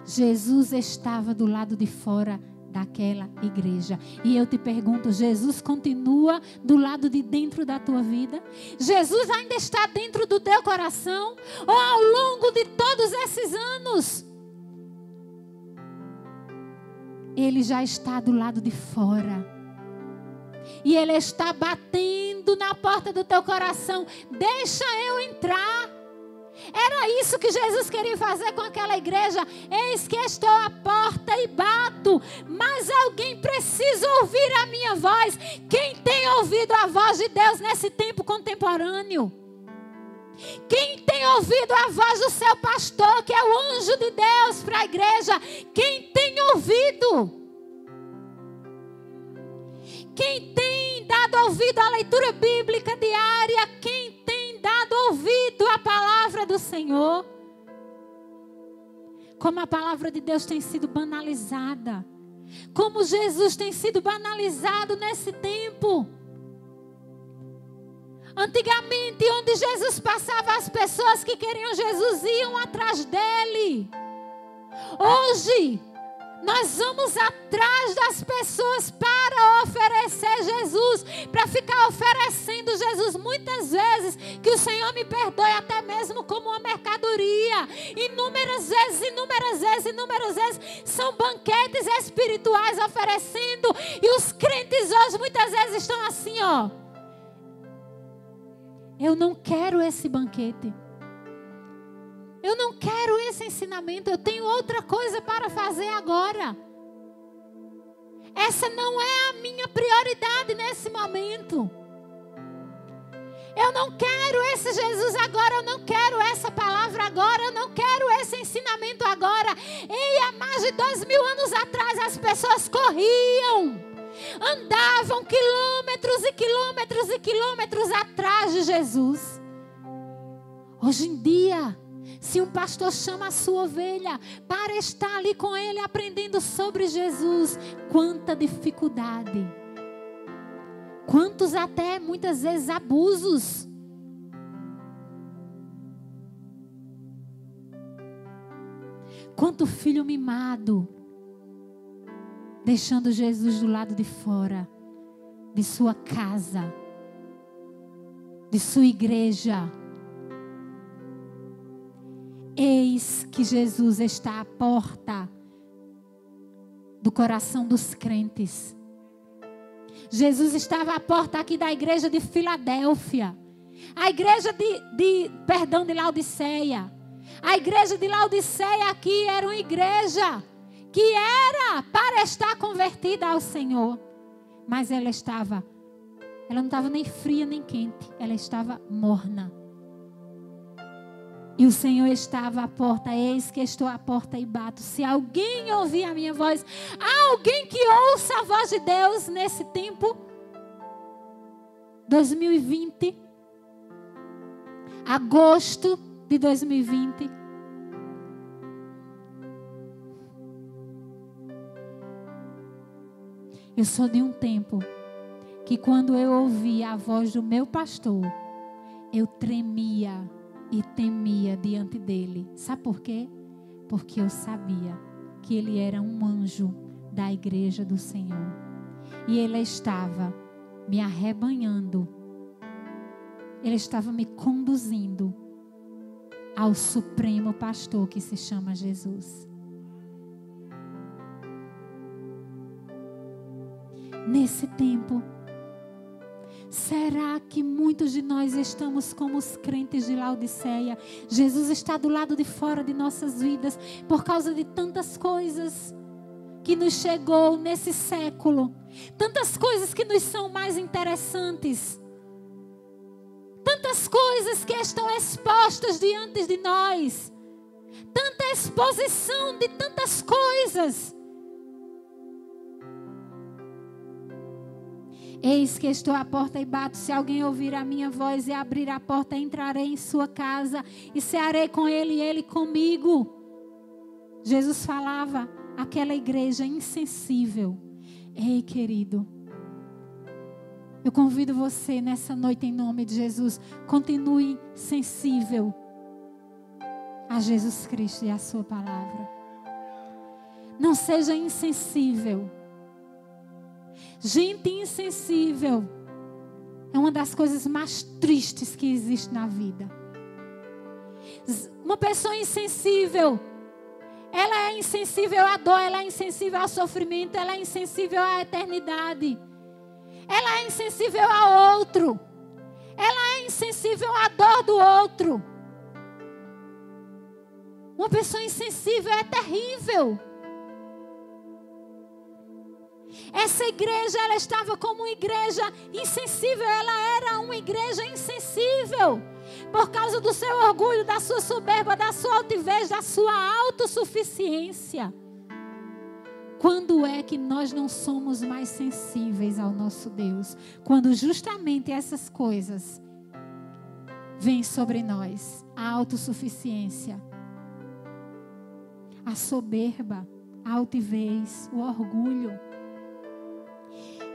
Jesus estava do lado de fora daquela igreja. E eu te pergunto, Jesus continua do lado de dentro da tua vida? Jesus ainda está dentro do teu coração? Ou ao longo de todos esses anos, Ele já está do lado de fora? E Ele está batendo na porta do teu coração. Deixa eu entrar. Era isso que Jesus queria fazer com aquela igreja. Eis que estou à porta e bato, mas alguém precisa ouvir a minha voz. Quem tem ouvido a voz de Deus nesse tempo contemporâneo? Quem tem ouvido a voz do seu pastor, que é o anjo de Deus para a igreja? Quem tem ouvido? Quem tem dado ouvido à leitura bíblica diária? Quem tem dado ouvido à palavra do Senhor? Como a palavra de Deus tem sido banalizada. Como Jesus tem sido banalizado nesse tempo. Antigamente, onde Jesus passava, as pessoas que queriam Jesus iam atrás dele. Hoje, nós vamos atrás das pessoas para oferecer Jesus, para ficar oferecendo Jesus muitas vezes, que o Senhor me perdoe, até mesmo como uma mercadoria. Inúmeras vezes, são banquetes espirituais oferecendo, e os crentes hoje muitas vezes estão assim, ó. Eu não quero esse banquete. Eu não quero esse ensinamento. Eu tenho outra coisa para fazer agora. Essa não é a minha prioridade nesse momento. Eu não quero esse Jesus agora. Eu não quero essa palavra agora. Eu não quero esse ensinamento agora. E há mais de 2000 anos atrás as pessoas corriam. Andavam quilômetros e quilômetros e quilômetros atrás de Jesus. Hoje em dia, se um pastor chama a sua ovelha para estar ali com ele aprendendo sobre Jesus, quanta dificuldade. Quantos até muitas vezes abusos. Quanto filho mimado, deixando Jesus do lado de fora, de sua casa, de sua igreja. Eis que Jesus está à porta do coração dos crentes. Jesus estava à porta aqui da igreja de Filadélfia. A igreja de Laodiceia. A igreja de Laodiceia aqui era uma igreja que era para estar convertida ao Senhor. Mas ela não estava nem fria nem quente. Ela estava morna. E o Senhor estava à porta. Eis que estou à porta e bato. Se alguém ouvir a minha voz, há alguém que ouça a voz de Deus nesse tempo? 2020. Agosto de 2020. Eu sou de um tempo que quando eu ouvia a voz do meu pastor, eu tremia e temia diante dele. Sabe por quê? Porque eu sabia que ele era um anjo da igreja do Senhor. E ele estava me arrebanhando. Ele estava me conduzindo ao supremo pastor que se chama Jesus. Nesse tempo, será que muitos de nós estamos como os crentes de Laodiceia? Jesus está do lado de fora de nossas vidas por causa de tantas coisas que nos chegou nesse século. Tantas coisas que nos são mais interessantes. Tantas coisas que estão expostas diante de nós. Tanta exposição de tantas coisas. Eis que estou à porta e bato. Se alguém ouvir a minha voz e abrir a porta, entrarei em sua casa e cearei com ele e ele comigo. Jesus falava àquela igreja insensível. Ei, querido, eu convido você nessa noite em nome de Jesus. Continue sensível a Jesus Cristo e a sua palavra. Não seja insensível. Gente insensível é uma das coisas mais tristes que existe na vida. Uma pessoa insensível, ela é insensível à dor, ela é insensível ao sofrimento, ela é insensível à eternidade. Ela é insensível ao outro. Ela é insensível à dor do outro. Uma pessoa insensível é terrível. Essa igreja, ela estava como uma igreja insensível. Ela era uma igreja insensível. Por causa do seu orgulho, da sua soberba, da sua altivez, da sua autossuficiência. Quando é que nós não somos mais sensíveis ao nosso Deus? Quando justamente essas coisas vêm sobre nós. A autossuficiência, a soberba, a altivez, o orgulho.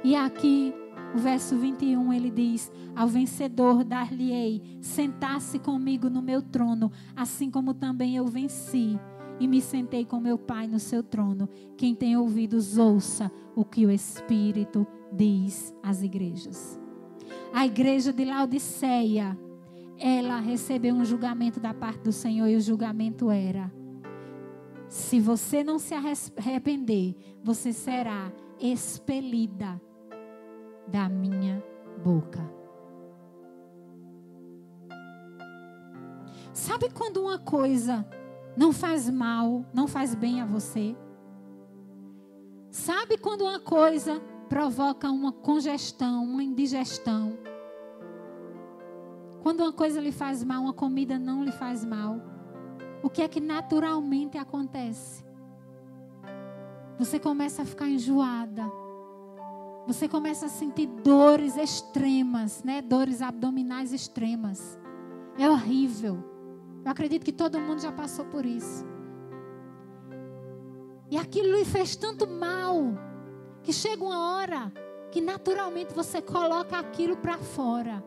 E aqui, o verso 21, ele diz: ao vencedor dar-lhe-ei sentar-se comigo no meu trono, assim como também eu venci e me sentei com meu Pai no seu trono. Quem tem ouvidos, ouça o que o Espírito diz às igrejas. A igreja de Laodiceia, ela recebeu um julgamento da parte do Senhor, e o julgamento era: se você não se arrepender, você será expelida da minha boca. Sabe quando uma coisa não faz mal, não faz bem a você? Sabe quando uma coisa provoca uma congestão, uma indigestão? Quando uma coisa lhe faz mal, uma comida não lhe faz mal, o que é que naturalmente acontece? Você começa a ficar enjoada. Você começa a sentir dores extremas, né? Dores abdominais extremas. É horrível. Eu acredito que todo mundo já passou por isso. E aquilo lhe fez tanto mal, que chega uma hora que naturalmente você coloca aquilo para fora.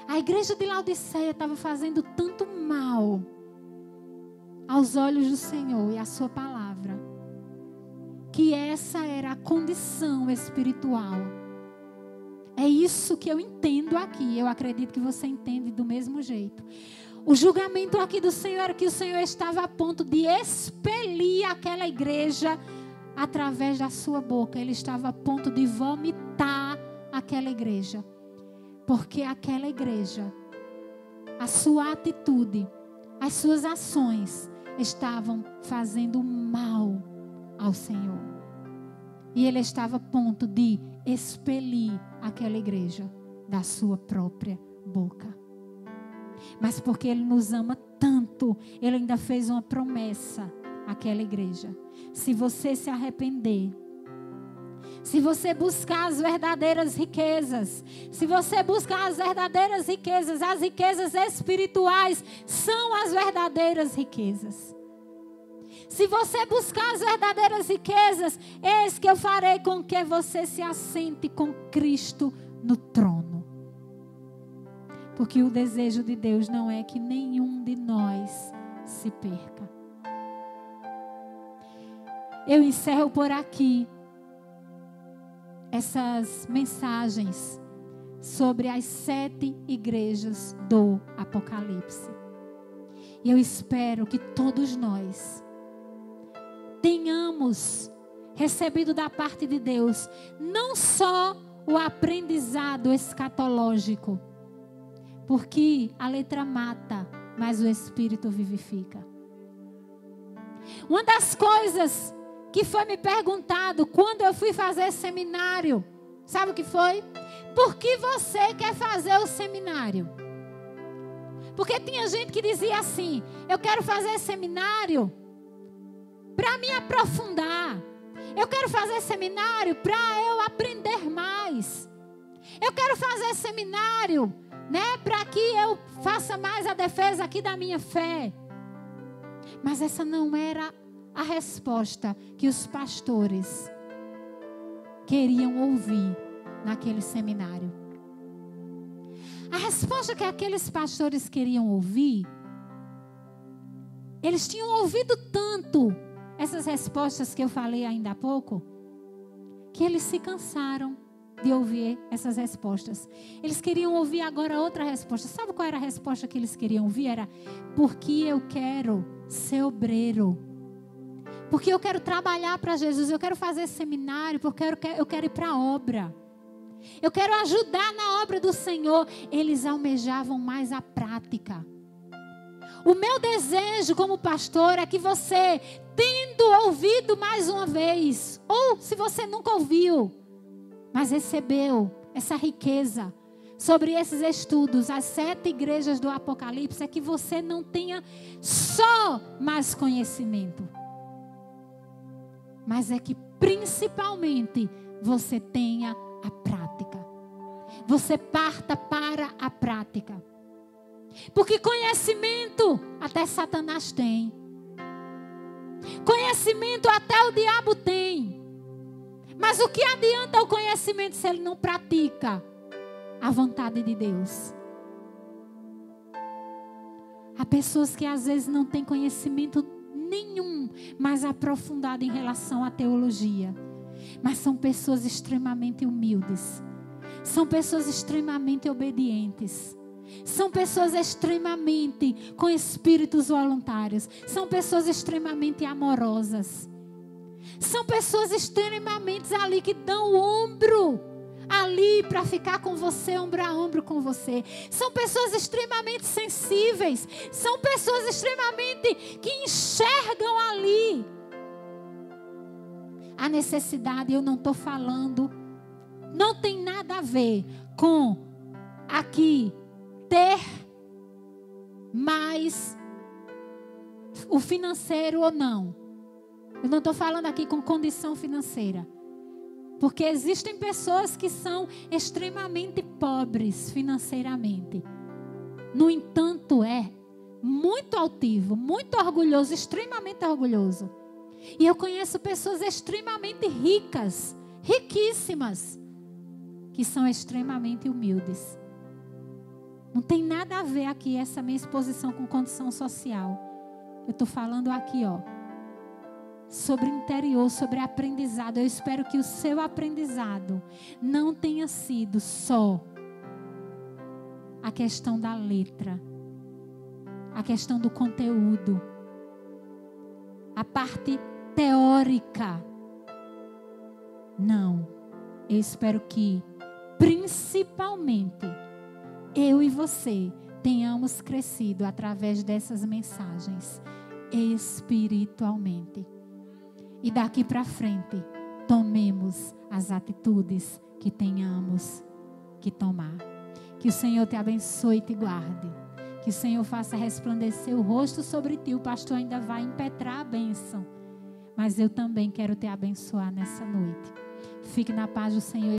A igreja de Laodiceia estava fazendo tanto mal aos olhos do Senhor e à sua palavra, que essa era a condição espiritual. É isso que eu entendo aqui. Eu acredito que você entende do mesmo jeito. O julgamento aqui do Senhor era que o Senhor estava a ponto de expelir aquela igreja através da sua boca. Ele estava a ponto de vomitar aquela igreja. Porque aquela igreja, a sua atitude, as suas ações estavam fazendo mal ao Senhor. E ele estava a ponto de expelir aquela igreja da sua própria boca. Mas porque ele nos ama tanto, ele ainda fez uma promessa àquela igreja. Se você se arrepender, se você buscar as verdadeiras riquezas, se você buscar as verdadeiras riquezas, as riquezas espirituais são as verdadeiras riquezas. Se você buscar as verdadeiras riquezas, eis que eu farei com que você se assente com Cristo no trono. Porque o desejo de Deus não é que nenhum de nós se perca. Eu encerro por aqui essas mensagens sobre as 7 igrejas do Apocalipse. E eu espero que todos nós tenhamos recebido da parte de Deus não só o aprendizado escatológico, porque a letra mata, mas o Espírito vivifica. Uma das coisas que foi me perguntado quando eu fui fazer seminário, sabe o que foi? Por que você quer fazer o seminário? Porque tinha gente que dizia assim: eu quero fazer seminário para me aprofundar. Eu quero fazer seminário para eu aprender mais. Eu quero fazer seminário, para que eu faça mais a defesa aqui da minha fé. Mas essa não era a resposta que os pastores queriam ouvir naquele seminário. A resposta que aqueles pastores queriam ouvir, eles tinham ouvido tanto essas respostas que eu falei ainda há pouco, que eles se cansaram de ouvir essas respostas. Eles queriam ouvir agora outra resposta. Sabe qual era a resposta que eles queriam ouvir? Era: porque eu quero ser obreiro. Porque eu quero trabalhar para Jesus. Eu quero fazer seminário, porque eu quero ir para a obra. Eu quero ajudar na obra do Senhor. Eles almejavam mais a prática. O meu desejo como pastor é que você, tendo ouvido mais uma vez, ou se você nunca ouviu, mas recebeu essa riqueza sobre esses estudos, as 7 igrejas do Apocalipse, é que você não tenha só mais conhecimento, mas é que principalmente você tenha a prática. Você parta para a prática. Porque conhecimento até Satanás tem. Conhecimento até o diabo tem. Mas o que adianta o conhecimento se ele não pratica a vontade de Deus? Há pessoas que às vezes não têm conhecimento nenhum mais aprofundado em relação à teologia. Mas são pessoas extremamente humildes. São pessoas extremamente obedientes. São pessoas extremamente com espíritos voluntários. São pessoas extremamente amorosas. São pessoas extremamente ali que dão o ombro ali para ficar com você, ombro a ombro com você. São pessoas extremamente sensíveis. São pessoas extremamente que enxergam ali a necessidade. Eu não estou falando, não tem nada a ver com aqui ter mais o financeiro ou não. Eu não estou falando aqui com condição financeira. Porque existem pessoas que são extremamente pobres financeiramente. No entanto, é muito altivo, muito orgulhoso, extremamente orgulhoso. E eu conheço pessoas extremamente ricas, riquíssimas, que são extremamente humildes. Não tem nada a ver aqui essa minha exposição com condição social. Eu estou falando aqui, sobre interior, sobre aprendizado. Eu espero que o seu aprendizado não tenha sido só a questão da letra, a questão do conteúdo, a parte teórica. Não. Eu espero que, principalmente, eu e você tenhamos crescido através dessas mensagens espiritualmente. E daqui para frente, tomemos as atitudes que tenhamos que tomar. Que o Senhor te abençoe e te guarde. Que o Senhor faça resplandecer o rosto sobre ti. O pastor ainda vai impetrar a bênção. Mas eu também quero te abençoar nessa noite. Fique na paz do Senhor.